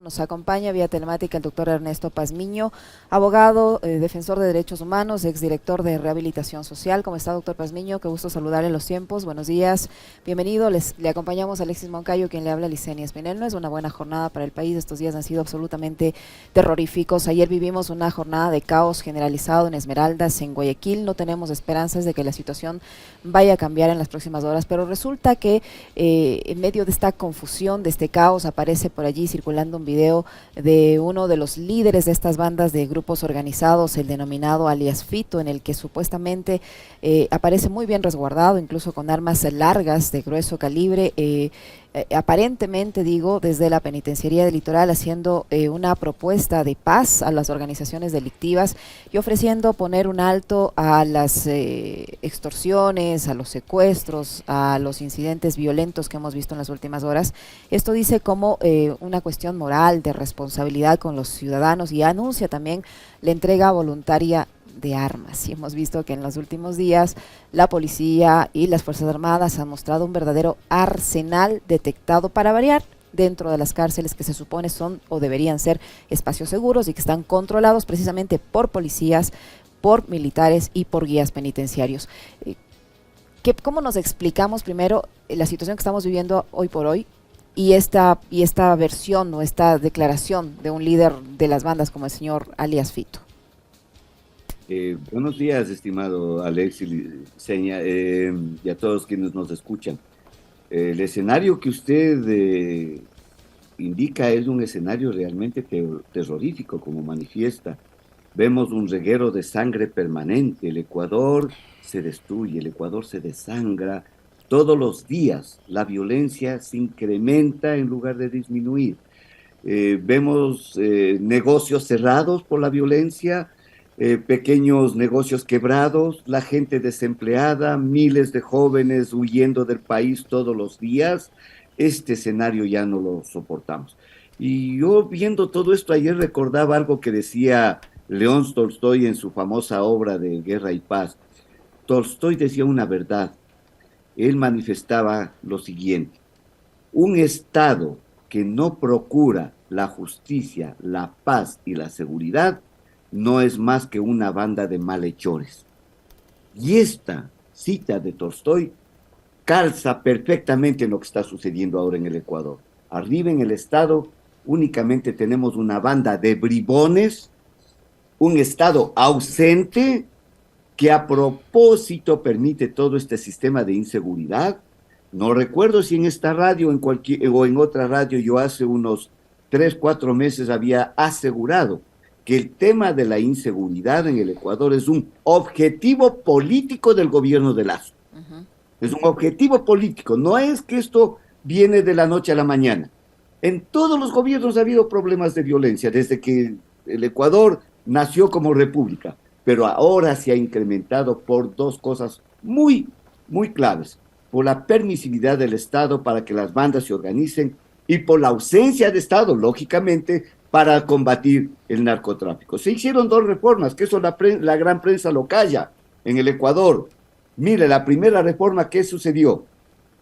Nos acompaña vía telemática el doctor Ernesto Pazmiño, abogado, defensor de derechos humanos, exdirector de rehabilitación social. ¿Cómo está, doctor Pazmiño? Qué gusto saludarle en los tiempos. Buenos días, bienvenido. Le acompañamos a Alexis Moncayo, quien le habla, Licenia Espinel. No es una buena jornada para el país. Estos días han sido absolutamente terroríficos. Ayer vivimos una jornada de caos generalizado en Esmeraldas, en Guayaquil. No tenemos esperanzas de que la situación vaya a cambiar en las próximas horas, pero resulta que en medio de esta confusión, de este caos, aparece por allí circulando un video de uno de los líderes de estas bandas de grupos organizados, el denominado alias Fito, en el que supuestamente aparece muy bien resguardado, incluso con armas largas de grueso calibre, aparentemente, digo, desde la Penitenciaría del Litoral, haciendo una propuesta de paz a las organizaciones delictivas y ofreciendo poner un alto a las extorsiones, a los secuestros, a los incidentes violentos que hemos visto en las últimas horas. Esto dice como una cuestión moral, de responsabilidad con los ciudadanos, y anuncia también la entrega voluntaria de armas. Y hemos visto que en los últimos días la policía y las Fuerzas Armadas han mostrado un verdadero arsenal detectado, para variar, dentro de las cárceles que se supone son o deberían ser espacios seguros y que están controlados precisamente por policías, por militares y por guías penitenciarios. ¿Cómo nos explicamos primero la situación que estamos viviendo hoy por hoy y esta versión o esta declaración de un líder de las bandas como el señor alias Fito? Buenos días, estimado Alex y Seña, y a todos quienes nos escuchan. El escenario que usted indica es un escenario realmente terrorífico, como manifiesta. Vemos un reguero de sangre permanente. El Ecuador se destruye, el Ecuador se desangra. Todos los días la violencia se incrementa en lugar de disminuir. Vemos negocios cerrados por la violencia, pequeños negocios quebrados, la gente desempleada, miles de jóvenes huyendo del país todos los días. Este escenario ya no lo soportamos. Y yo, viendo todo esto ayer, recordaba algo que decía León Tolstoy en su famosa obra de Guerra y Paz. Tolstoy decía una verdad. Él manifestaba lo siguiente: un Estado que no procura la justicia, la paz y la seguridad no es más que una banda de malhechores. Y esta cita de Tolstoy calza perfectamente en lo que está sucediendo ahora en el Ecuador. Arriba en el Estado únicamente tenemos una banda de bribones, un Estado ausente que a propósito permite todo este sistema de inseguridad. No recuerdo si en esta radio o en otra radio yo hace unos 3, 4 meses había asegurado que el tema de la inseguridad en el Ecuador es un objetivo político del gobierno de Lazo. Es un objetivo político, no es que esto viene de la noche a la mañana. En todos los gobiernos ha habido problemas de violencia desde que el Ecuador nació como república, pero ahora se ha incrementado por dos cosas muy, muy claves: por la permisividad del Estado para que las bandas se organicen y por la ausencia de Estado, lógicamente, para combatir el narcotráfico. Se hicieron dos reformas, que eso la gran prensa lo calla, en el Ecuador. Mire, la primera reforma, ¿qué sucedió?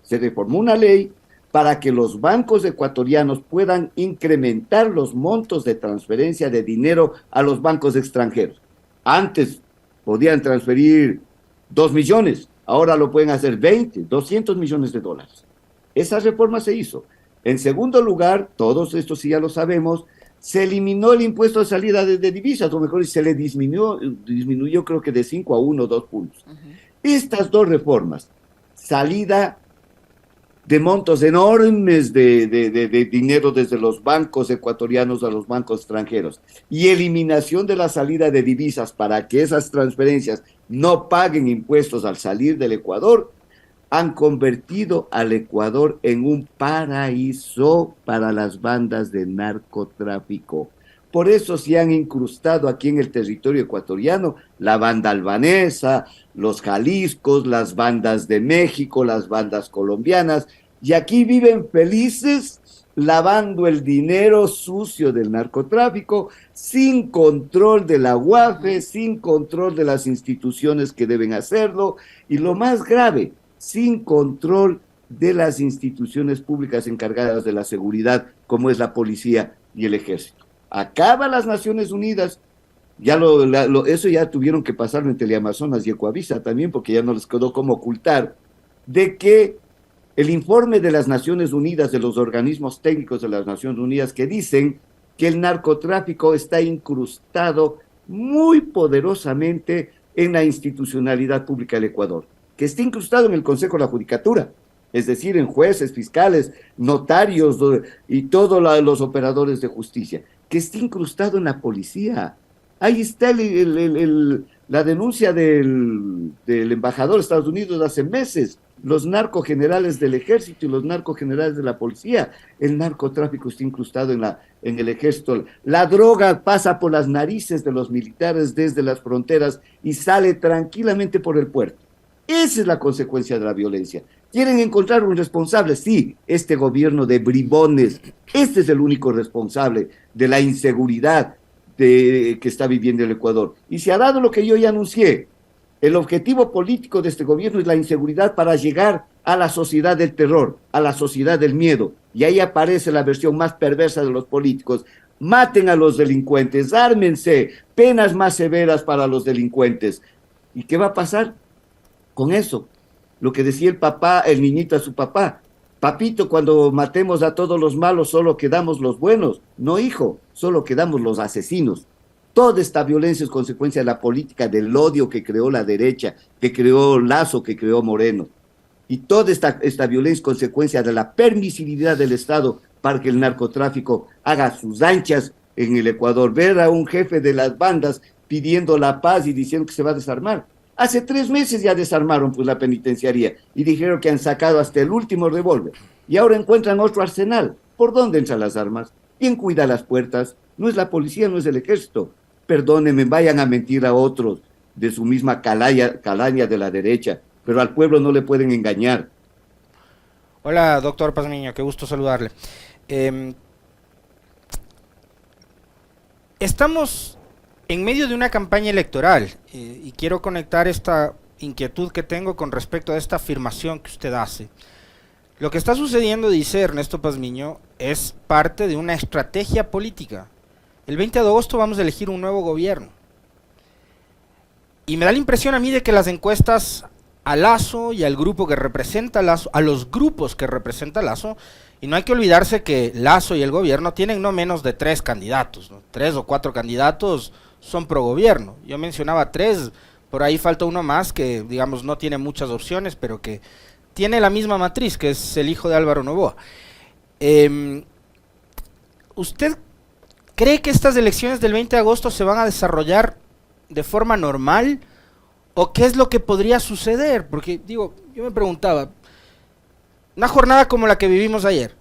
Se reformó una ley para que los bancos ecuatorianos puedan incrementar los montos de transferencia de dinero a los bancos extranjeros. Antes podían transferir 2 millones, ahora lo pueden hacer 20, 200 millones de dólares. Esa reforma se hizo. En segundo lugar, todos estos sí ya lo sabemos, se eliminó el impuesto de salida de divisas, o mejor, se le disminuyó creo que de 5 a 1 o 2 puntos. Estas dos reformas, salida de montos enormes de dinero desde los bancos ecuatorianos a los bancos extranjeros y eliminación de la salida de divisas para que esas transferencias no paguen impuestos al salir del Ecuador, han convertido al Ecuador en un paraíso para las bandas de narcotráfico. Por eso se han incrustado aquí en el territorio ecuatoriano la banda albanesa, los Jaliscos, las bandas de México, las bandas colombianas, y aquí viven felices lavando el dinero sucio del narcotráfico, sin control de la UAFE, sin control de las instituciones que deben hacerlo, y lo más grave, sin control de las instituciones públicas encargadas de la seguridad, como es la policía y el ejército. Acaba las Naciones Unidas, eso ya tuvieron que pasarlo entre el Amazonas y Ecuavisa también, porque ya no les quedó cómo ocultar, de que el informe de las Naciones Unidas, de los organismos técnicos de las Naciones Unidas, que dicen que el narcotráfico está incrustado muy poderosamente en la institucionalidad pública del Ecuador, que está incrustado en el Consejo de la Judicatura, es decir, en jueces, fiscales, notarios y todos los operadores de justicia, que está incrustado en la policía. Ahí está la denuncia del embajador de Estados Unidos de hace meses, los narcogenerales del ejército y los narcogenerales de la policía. El narcotráfico está incrustado en el ejército. La droga pasa por las narices de los militares desde las fronteras y sale tranquilamente por el puerto. Esa es la consecuencia de la violencia. ¿Quieren encontrar un responsable? Sí, este gobierno de bribones. Este es el único responsable de la inseguridad que está viviendo el Ecuador. Y se ha dado lo que yo ya anuncié. El objetivo político de este gobierno es la inseguridad para llegar a la sociedad del terror, a la sociedad del miedo. Y ahí aparece la versión más perversa de los políticos. Maten a los delincuentes, ármense, penas más severas para los delincuentes. ¿Y qué va a pasar con eso? Lo que decía el papá, el niñito a su papá: papito, cuando matemos a todos los malos, solo quedamos los buenos. No, hijo, solo quedamos los asesinos. Toda esta violencia es consecuencia de la política del odio que creó la derecha, que creó Lazo, que creó Moreno. Y toda esta violencia es consecuencia de la permisividad del Estado para que el narcotráfico haga sus anchas en el Ecuador. Ver a un jefe de las bandas pidiendo la paz y diciendo que se va a desarmar. Hace 3 meses ya desarmaron pues la penitenciaría y dijeron que han sacado hasta el último revólver. Y ahora encuentran otro arsenal. ¿Por dónde entran las armas? ¿Quién cuida las puertas? No es la policía, no es el ejército. Perdónenme, vayan a mentir a otros de su misma calaña de la derecha, pero al pueblo no le pueden engañar. Hola, doctor Pazmiño, qué gusto saludarle. Estamos en medio de una campaña electoral y quiero conectar esta inquietud que tengo con respecto a esta afirmación que usted hace. Lo que está sucediendo, dice Ernesto Pazmiño, es parte de una estrategia política. El 20 de agosto vamos a elegir un nuevo gobierno. Y me da la impresión a mí de que las encuestas a Lazo y al grupo que representa Lazo, a los grupos que representa Lazo, y no hay que olvidarse que Lazo y el gobierno tienen no menos de 3 candidatos, ¿no? 3 o 4 candidatos son pro gobierno. Yo mencionaba 3, por ahí falta uno más que, digamos, no tiene muchas opciones, pero que tiene la misma matriz, que es el hijo de Álvaro Noboa. ¿Usted cree que estas elecciones del 20 de agosto se van a desarrollar de forma normal? ¿O qué es lo que podría suceder? Porque, digo, yo me preguntaba, una jornada como la que vivimos ayer,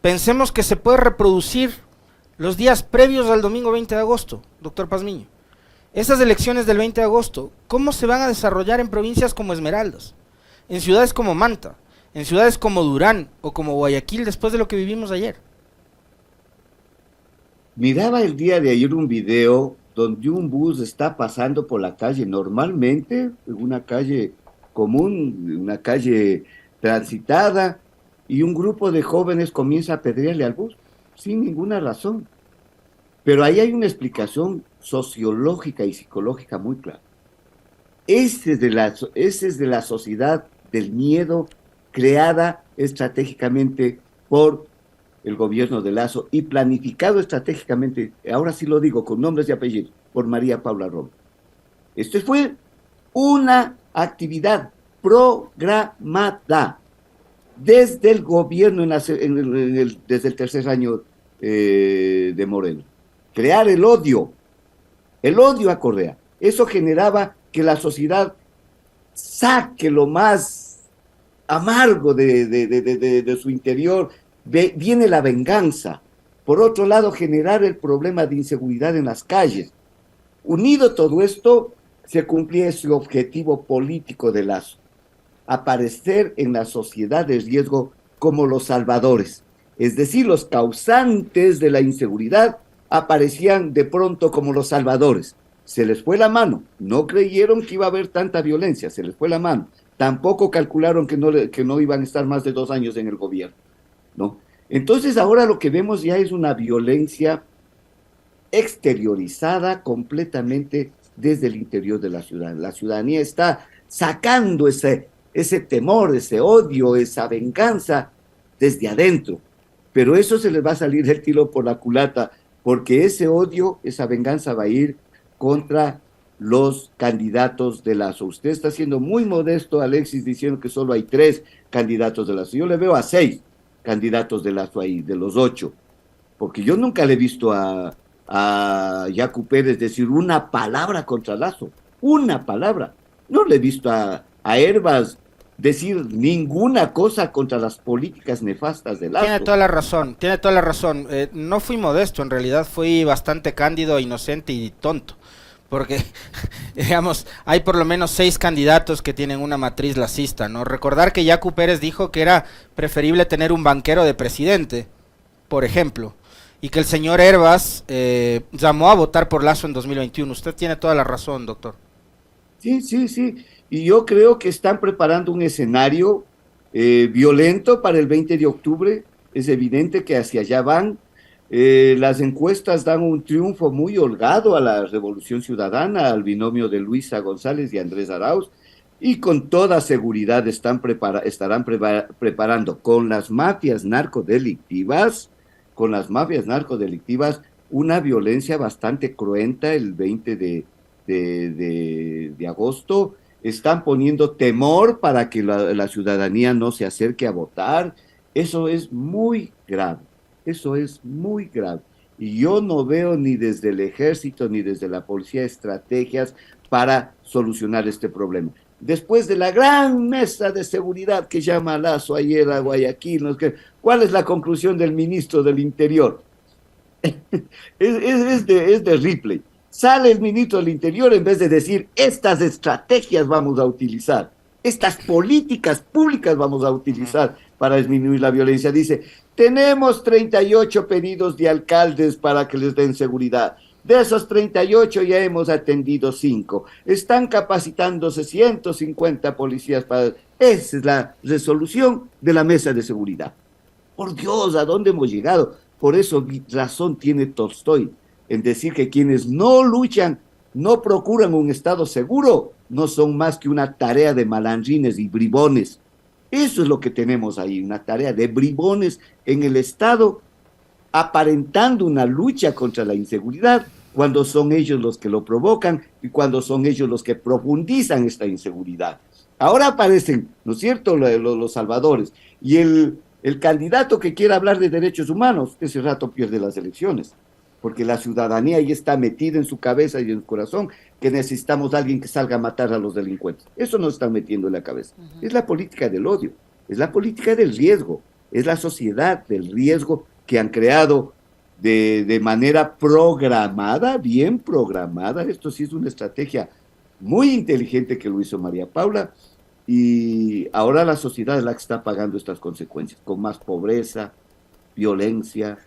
pensemos que se puede reproducir los días previos al domingo 20 de agosto, doctor Pazmiño. Esas elecciones del 20 de agosto, ¿cómo se van a desarrollar en provincias como Esmeraldas, en ciudades como Manta, en ciudades como Durán o como Guayaquil después de lo que vivimos ayer? Miraba el día de ayer un video donde un bus está pasando por la calle normalmente, una calle común, una calle transitada, y un grupo de jóvenes comienza a apedrearle al bus, sin ninguna razón. Pero ahí hay una explicación sociológica y psicológica muy clara. Ese es de la sociedad del miedo creada estratégicamente por el gobierno de Lazo y planificado estratégicamente, ahora sí lo digo con nombres y apellidos, por María Paula Romo. Esto fue una actividad programada desde el gobierno desde el tercer año de Moreno. Crear el odio a Correa. Eso generaba que la sociedad saque lo más amargo de su interior. Viene la venganza. Por otro lado, generar el problema de inseguridad en las calles. Unido todo esto, se cumplía ese objetivo político de Lazo: aparecer en la sociedad de riesgo como los salvadores. Es decir, los causantes de la inseguridad aparecían de pronto como los salvadores. Se les fue la mano. No creyeron que iba a haber tanta violencia. Se les fue la mano. Tampoco calcularon que no iban a estar más de 2 años en el gobierno, ¿no? Entonces ahora lo que vemos ya es una violencia exteriorizada completamente desde el interior de la ciudad. La ciudadanía está sacando ese temor, ese odio, esa venganza desde adentro. Pero eso se les va a salir del tiro por la culata, porque ese odio, esa venganza va a ir contra los candidatos de Lazo. Usted está siendo muy modesto, Alexis, diciendo que solo hay 3 candidatos de Lazo. Yo le veo a 6 candidatos de Lazo ahí, de los 8, porque yo nunca le he visto a Yacu Pérez decir una palabra contra Lazo, una palabra. No le he visto a Herbas decir ninguna cosa contra las políticas nefastas de Lazo. Tiene toda la razón, tiene toda la razón. No fui modesto, en realidad fui bastante cándido, inocente y tonto. Porque, digamos, hay por lo menos 6 candidatos que tienen una matriz lacista, ¿no? Recordar que Yacu Pérez dijo que era preferible tener un banquero de presidente, por ejemplo, y que el señor Herbas llamó a votar por Lazo en 2021. Usted tiene toda la razón, doctor. Sí, sí, sí. Y yo creo que están preparando un escenario violento para el 20 de octubre. Es evidente que hacia allá van. Las encuestas dan un triunfo muy holgado a la Revolución Ciudadana, al binomio de Luisa González y Andrés Arauz, y con toda seguridad estarán preparando con las mafias narcodelictivas, una violencia bastante cruenta el 20 de agosto. Están poniendo temor para que la ciudadanía no se acerque a votar. Eso es muy grave. Eso es muy grave. Y yo no veo ni desde el ejército ni desde la policía estrategias para solucionar este problema. Después de la gran mesa de seguridad que llama Lazo ayer a Guayaquil, ¿cuál es la conclusión del ministro del Interior? es de Ripley. Sale el ministro del Interior en vez de decir, estas estrategias vamos a utilizar, estas políticas públicas vamos a utilizar para disminuir la violencia. Dice, tenemos 38 pedidos de alcaldes para que les den seguridad. De esos 38 ya hemos atendido 5. Están capacitándose 150 policías para... Esa es la resolución de la mesa de seguridad. Por Dios, ¿a dónde hemos llegado? Por eso razón tiene Tolstoy en decir que quienes no luchan, no procuran un Estado seguro, no son más que una tarea de malandrines y bribones. Eso es lo que tenemos ahí, una tarea de bribones en el Estado, aparentando una lucha contra la inseguridad, cuando son ellos los que lo provocan y cuando son ellos los que profundizan esta inseguridad. Ahora aparecen, ¿no es cierto?, los salvadores, y el candidato que quiera hablar de derechos humanos, ese rato pierde las elecciones, porque la ciudadanía ya está metida en su cabeza y en su corazón que necesitamos a alguien que salga a matar a los delincuentes. Eso nos está metiendo en la cabeza. Es la política del odio, es la política del riesgo, es la sociedad del riesgo que han creado de manera programada, bien programada. Esto sí es una estrategia muy inteligente que lo hizo María Paula, y ahora la sociedad es la que está pagando estas consecuencias, con más pobreza, violencia,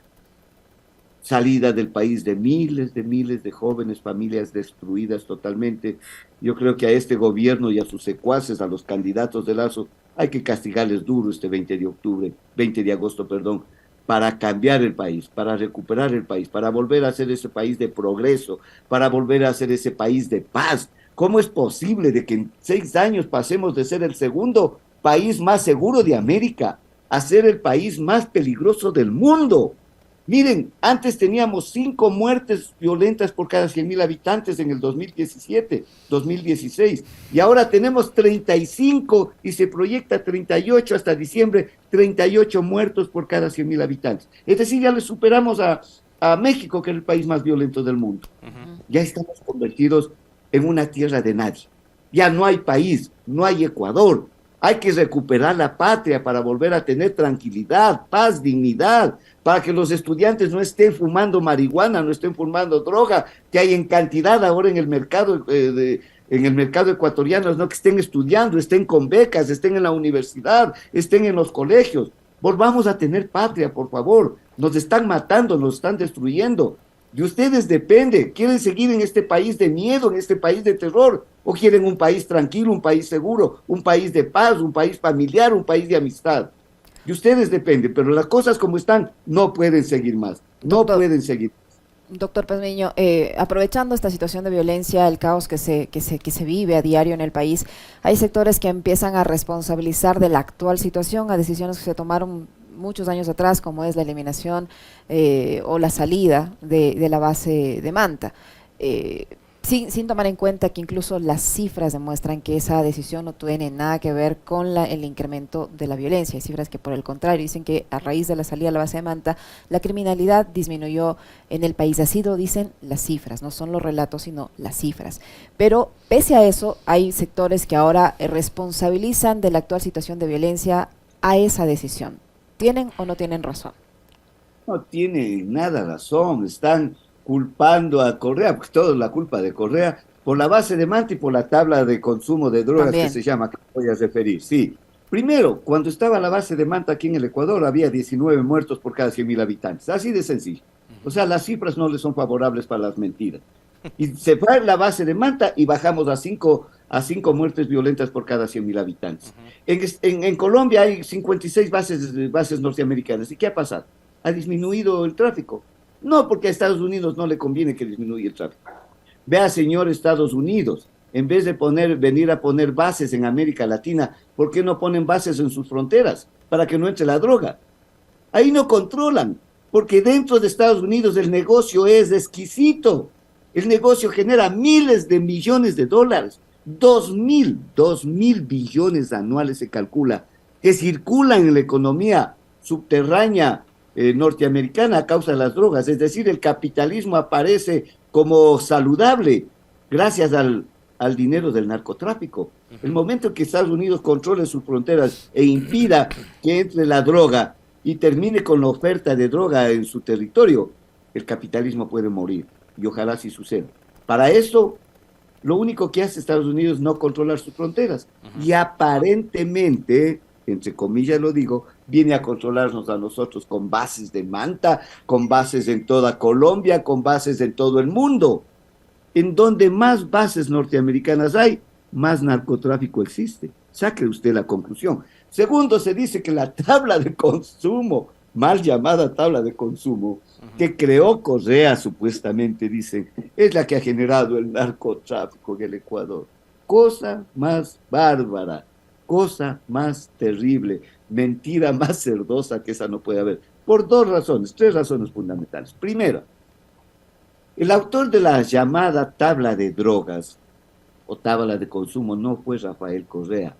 salida del país de miles de jóvenes, familias destruidas totalmente. Yo creo que a este gobierno y a sus secuaces, a los candidatos de Lazo, hay que castigarles duro este 20 de agosto, para cambiar el país, para recuperar el país, para volver a ser ese país de progreso, para volver a ser ese país de paz. ¿Cómo es posible de que en 6 años pasemos de ser el segundo país más seguro de América a ser el país más peligroso del mundo? Miren, antes teníamos 5 muertes violentas por cada 100,000 habitantes en el 2017, 2016, y ahora tenemos 35 y se proyecta 38 hasta diciembre, 38 muertos por cada 100,000 habitantes. Es decir, ya le superamos a México, que es el país más violento del mundo. Ya estamos convertidos en una tierra de nadie. Ya no hay país, no hay Ecuador. Hay que recuperar la patria para volver a tener tranquilidad, paz, dignidad, para que los estudiantes no estén fumando marihuana, no estén fumando droga, que hay en cantidad ahora en el mercado ecuatoriano, no, que estén estudiando, estén con becas, estén en la universidad, estén en los colegios. Volvamos a tener patria, por favor. Nos están matando, nos están destruyendo. De ustedes depende. ¿Quieren seguir en este país de miedo, en este país de terror? ¿O quieren un país tranquilo, un país seguro, un país de paz, un país familiar, un país de amistad? De ustedes depende, pero las cosas como están no pueden seguir más, no Doctor, pueden seguir. doctor Pazmiño, aprovechando esta situación de violencia, el caos que se vive a diario en el país, hay sectores que empiezan a responsabilizar de la actual situación a decisiones que se tomaron muchos años atrás, como es la eliminación o la salida de la base de Manta. Sin tomar en cuenta que incluso las cifras demuestran que esa decisión no tiene nada que ver con el incremento de la violencia. Hay cifras que por el contrario dicen que a raíz de la salida de la base de Manta, la criminalidad disminuyó en el país. Así lo dicen las cifras, no son los relatos, sino las cifras. Pero pese a eso, hay sectores que ahora responsabilizan de la actual situación de violencia a esa decisión. ¿Tienen o no tienen razón? No tiene nada razón, están culpando a Correa, porque todo es la culpa de Correa, por la base de Manta y por la tabla de consumo de drogas También. que se llama, que voy a referir. Sí, primero, cuando estaba la base de Manta aquí en el Ecuador, había 19 muertos por cada 100.000 habitantes, así de sencillo. O sea, las cifras no le son favorables para las mentiras. Y se fue la base de Manta y bajamos a cinco muertes violentas por cada 100.000 habitantes. En Colombia hay 56 bases norteamericanas. ¿Y qué ha pasado? ¿Ha disminuido el tráfico? No, porque a Estados Unidos no le conviene que disminuya el tráfico. Vea, señor Estados Unidos, en vez de venir a poner bases en América Latina, ¿por qué no ponen bases en sus fronteras para que no entre la droga? Ahí no controlan, porque dentro de Estados Unidos el negocio es exquisito. El negocio genera miles de millones de dólares. 2.000 billones anuales se calcula, que circulan en la economía subterránea norteamericana a causa de las drogas. Es decir, el capitalismo aparece como saludable gracias al dinero del narcotráfico. El momento en que Estados Unidos controle sus fronteras e impida que entre la droga y termine con la oferta de droga en su territorio, el capitalismo puede morir. Y ojalá así suceda. Para eso, lo único que hace Estados Unidos es no controlar sus fronteras. Y aparentemente, entre comillas lo digo, viene a controlarnos a nosotros con bases de Manta, con bases en toda Colombia, con bases en todo el mundo. En donde más bases norteamericanas hay, más narcotráfico existe. Saque usted la conclusión. Segundo, se dice que la tabla de consumo, mal llamada tabla de consumo, que creó Correa, supuestamente dicen, es la que ha generado el narcotráfico en el Ecuador. Cosa más bárbara, cosa más terrible, mentira más cerdosa que esa no puede haber. Por tres razones fundamentales. Primero, el autor de la llamada tabla de drogas o tabla de consumo no fue Rafael Correa,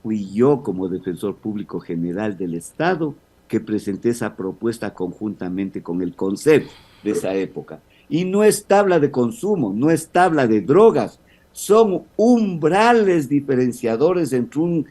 fui yo como defensor público general del Estado que presenté esa propuesta conjuntamente con el CONCEP de esa época. Y no es tabla de consumo, no es tabla de drogas, son umbrales diferenciadores entre un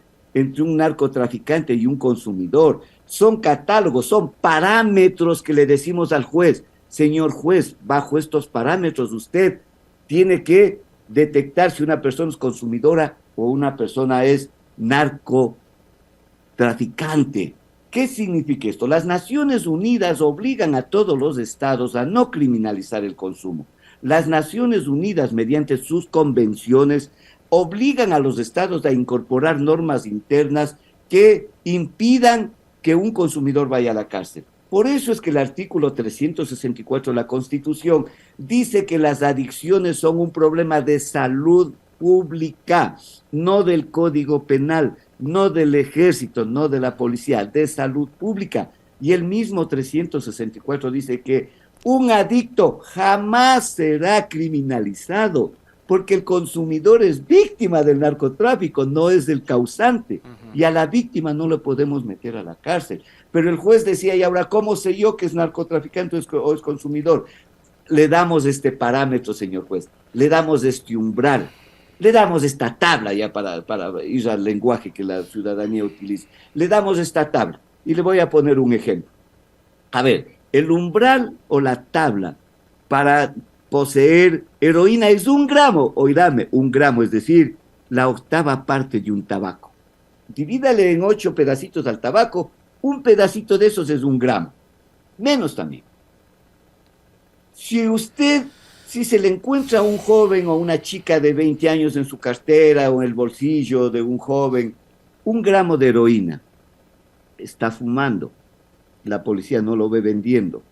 narcotraficante y un consumidor. Son catálogos, son parámetros que le decimos al juez, señor juez, bajo estos parámetros usted tiene que detectar si una persona es consumidora o una persona es narcotraficante. ¿Qué significa esto? Las Naciones Unidas obligan a todos los estados a no criminalizar el consumo. Las Naciones Unidas, mediante sus convenciones, obligan a los estados a incorporar normas internas que impidan que un consumidor vaya a la cárcel. Por eso es que el artículo 364 de la Constitución dice que las adicciones son un problema de salud pública, no del Código Penal, no del Ejército, no de la policía, de salud pública. Y el mismo 364 dice que un adicto jamás será criminalizado, porque el consumidor es víctima del narcotráfico, no es el causante. Y a la víctima no le podemos meter a la cárcel. Pero el juez decía, y ahora, ¿cómo sé yo que es narcotraficante o es consumidor? Le damos este parámetro, señor juez, le damos este umbral, le damos esta tabla ya para ir al lenguaje que la ciudadanía utiliza. Le damos esta tabla y le voy a poner un ejemplo. A ver, el umbral o la tabla para poseer heroína es 1 gramo, oídame, 1 gramo, es decir, la octava parte de un tabaco. Divídale en 8 pedacitos al tabaco, un pedacito de esos es 1 gramo, menos también. Si se le encuentra a un joven o una chica de 20 años en su cartera o en el bolsillo de un joven 1 gramo de heroína, está fumando, la policía no lo ve vendiendo,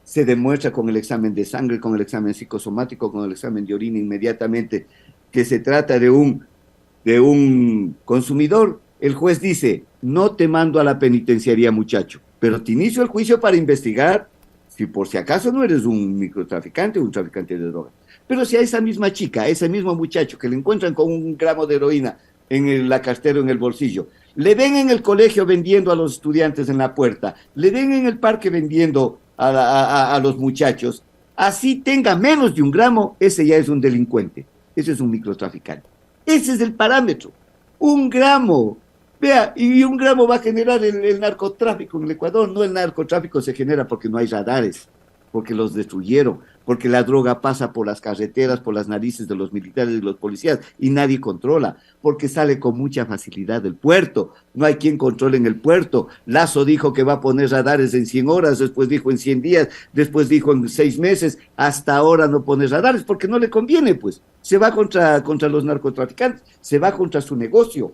se demuestra con el examen de sangre, con el examen psicosomático, con el examen de orina inmediatamente que se trata de un consumidor, el juez dice, no te mando a la penitenciaría, muchacho, pero te inicio el juicio para investigar si por si acaso no eres un microtraficante o un traficante de drogas. Pero si a esa misma chica, a ese mismo muchacho que le encuentran con 1 gramo de heroína en la cartera, en el bolsillo, le ven en el colegio vendiendo a los estudiantes en la puerta, le ven en el parque vendiendo a los muchachos, así tenga menos de 1 gramo, ese ya es un delincuente, ese es un microtraficante. Ese es el parámetro, 1 gramo. Vea, y 1 gramo va a generar el narcotráfico en el Ecuador. No, el narcotráfico se genera porque no hay radares, porque los destruyeron, porque la droga pasa por las carreteras, por las narices de los militares y de los policías, y nadie controla, porque sale con mucha facilidad del puerto. No hay quien controle en el puerto. Lazo dijo que va a poner radares en 100 horas, después dijo en 100 días, después dijo en 6 meses, hasta ahora no pone radares, porque no le conviene, pues. Se va contra los narcotraficantes, se va contra su negocio,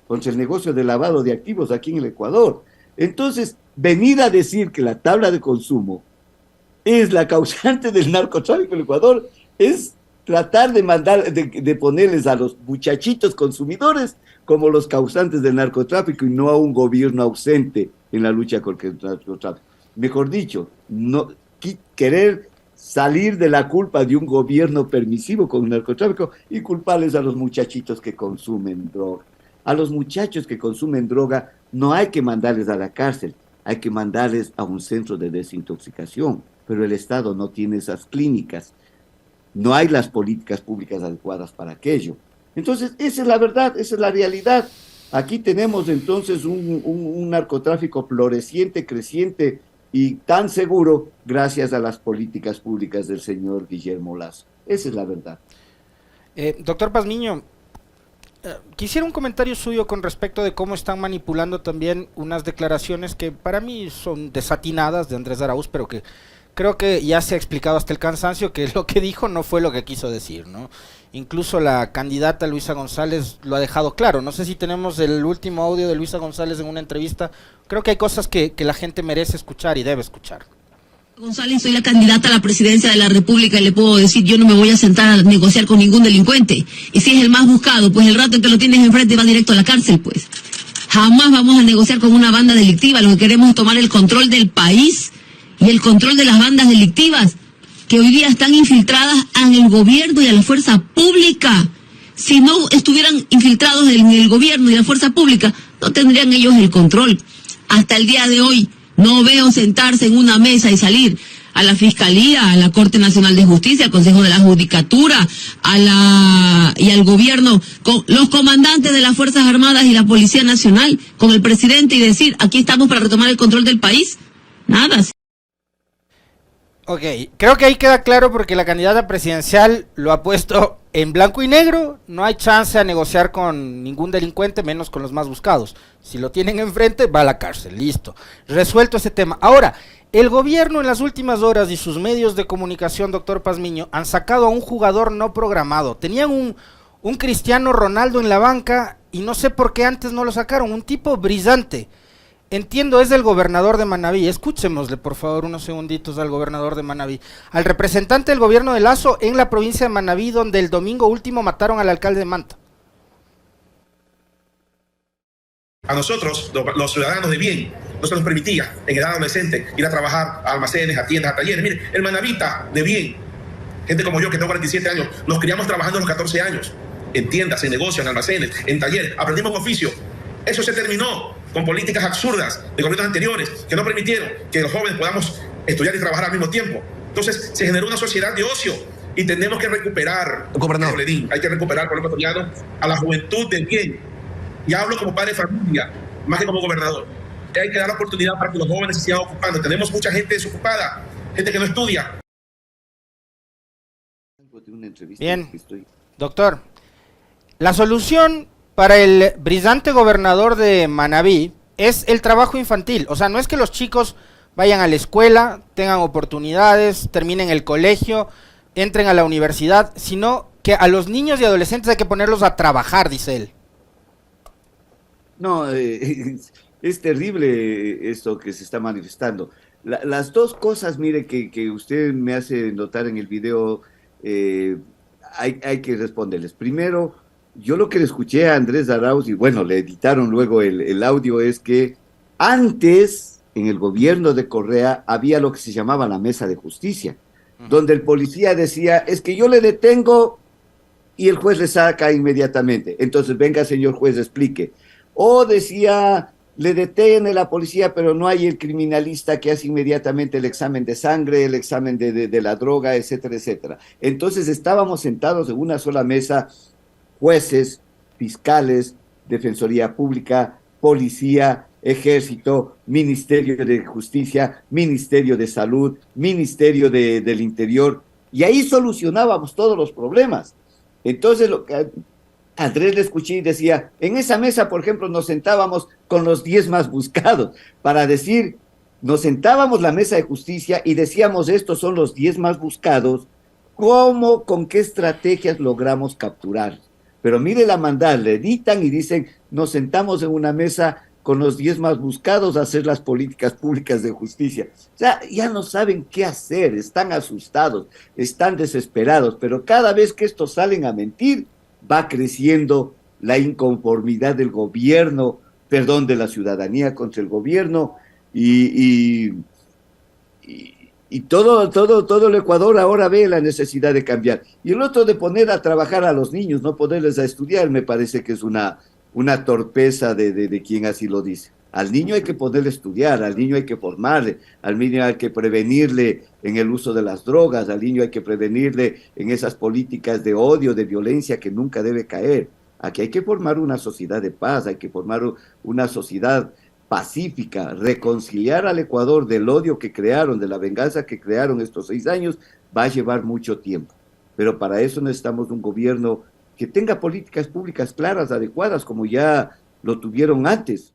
contra el negocio de lavado de activos aquí en el Ecuador. Entonces, venir a decir que la tabla de consumo es la causante del narcotráfico en el Ecuador es tratar de ponerles a los muchachitos consumidores como los causantes del narcotráfico y no a un gobierno ausente en la lucha contra el narcotráfico. Mejor dicho, no querer salir de la culpa de un gobierno permisivo con el narcotráfico y culparles a los muchachitos que consumen droga. A los muchachos que consumen droga no hay que mandarles a la cárcel, hay que mandarles a un centro de desintoxicación, pero el Estado no tiene esas clínicas, no hay las políticas públicas adecuadas para aquello. Entonces, esa es la verdad, esa es la realidad. Aquí tenemos entonces un narcotráfico floreciente, creciente y tan seguro gracias a las políticas públicas del señor Guillermo Lasso. Esa es la verdad. Doctor Pazmiño, quisiera un comentario suyo con respecto de cómo están manipulando también unas declaraciones que para mí son desatinadas de Andrés Arauz, pero que creo que ya se ha explicado hasta el cansancio que lo que dijo no fue lo que quiso decir, ¿no? Incluso la candidata Luisa González lo ha dejado claro. No sé si tenemos el último audio de Luisa González en una entrevista. Creo que hay cosas que la gente merece escuchar y debe escuchar. González, soy la candidata a la presidencia de la República y le puedo decir, yo no me voy a sentar a negociar con ningún delincuente. Y si es el más buscado, pues el rato en que lo tienes enfrente va directo a la cárcel, pues. Jamás vamos a negociar con una banda delictiva. Lo que queremos es tomar el control del país y el control de las bandas delictivas que hoy día están infiltradas en el gobierno y a la fuerza pública. Si no estuvieran infiltrados en el gobierno y la fuerza pública, no tendrían ellos el control. Hasta el día de hoy, no veo sentarse en una mesa y salir a la Fiscalía, a la Corte Nacional de Justicia, al Consejo de la Judicatura, y al gobierno, con los comandantes de las Fuerzas Armadas y la Policía Nacional, con el presidente y decir, aquí estamos para retomar el control del país. Nada. Ok, creo que ahí queda claro porque la candidata presidencial lo ha puesto en blanco y negro. No hay chance a negociar con ningún delincuente, menos con los más buscados. Si lo tienen enfrente, va a la cárcel, listo. Resuelto ese tema. Ahora, el gobierno en las últimas horas y sus medios de comunicación, doctor Pazmiño, han sacado a un jugador no programado. Tenían un Cristiano Ronaldo en la banca y no sé por qué antes no lo sacaron. Un tipo brillante. Entiendo, es del gobernador de Manabí. Escuchémosle, por favor, unos segunditos al gobernador de Manabí. Al representante del gobierno de Lasso en la provincia de Manabí, donde el domingo último mataron al alcalde de Manta. A nosotros, los ciudadanos de bien, no se nos permitía en edad adolescente ir a trabajar a almacenes, a tiendas, a talleres. Mire, el manabita de bien, gente como yo que tengo 47 años, nos criamos trabajando a los 14 años, en tiendas, en negocios, en almacenes, en talleres, aprendimos un oficio. Eso se terminó con políticas absurdas de gobiernos anteriores que no permitieron que los jóvenes podamos estudiar y trabajar al mismo tiempo. Entonces se generó una sociedad de ocio y tenemos que recuperar, gobernador, hay que recuperar por el ecuatoriano a la juventud de bien. Y hablo como padre de familia, más que como gobernador. Hay que dar la oportunidad para que los jóvenes se sigan ocupando. Tenemos mucha gente desocupada, gente que no estudia. Bien, doctor, la solución para el brillante gobernador de Manabí es el trabajo infantil. O sea, no es que los chicos vayan a la escuela, tengan oportunidades, terminen el colegio, entren a la universidad, sino que a los niños y adolescentes hay que ponerlos a trabajar, dice él. No, Es terrible esto que se está manifestando. Las dos cosas, mire, que usted me hace notar en el video, eh, hay que responderles. Primero, yo lo que le escuché a Andrés Arauz, y bueno, le editaron luego el audio, es que antes, en el gobierno de Correa, había lo que se llamaba la mesa de justicia, donde el policía decía, es que yo le detengo y el juez le saca inmediatamente. Entonces, venga, señor juez, explique. O decía, le detiene la policía, pero no hay el criminalista que hace inmediatamente el examen de sangre, el examen de la droga, etcétera, etcétera. Entonces, estábamos sentados en una sola mesa, jueces, fiscales, defensoría pública, policía, ejército, ministerio de justicia, ministerio de salud, ministerio del interior, y ahí solucionábamos todos los problemas. Entonces, lo que Andrés le escuché y decía, en esa mesa, por ejemplo, nos sentábamos con los 10 más buscados, para decir, nos sentábamos la mesa de justicia y decíamos, estos son los 10 más buscados, ¿cómo, con qué estrategias logramos capturar? Pero mire la maldad, le editan y dicen, nos sentamos en una mesa con los 10 más buscados a hacer las políticas públicas de justicia. O sea, ya no saben qué hacer, están asustados, están desesperados, pero cada vez que estos salen a mentir, va creciendo la inconformidad del gobierno, perdón, de la ciudadanía contra el gobierno, y, y todo el Ecuador ahora ve la necesidad de cambiar. Y el otro de poner a trabajar a los niños, no ponerles a estudiar, me parece que es una torpeza de quien así lo dice. Al niño hay que ponerle a estudiar, al niño hay que formarle, al niño hay que prevenirle en el uso de las drogas, al niño hay que prevenirle en esas políticas de odio, de violencia que nunca debe caer. Aquí hay que formar una sociedad de paz, hay que formar una sociedad pacífica, reconciliar al Ecuador del odio que crearon, de la venganza que crearon estos 6 años, va a llevar mucho tiempo. Pero para eso necesitamos un gobierno que tenga políticas públicas claras, adecuadas, como ya lo tuvieron antes.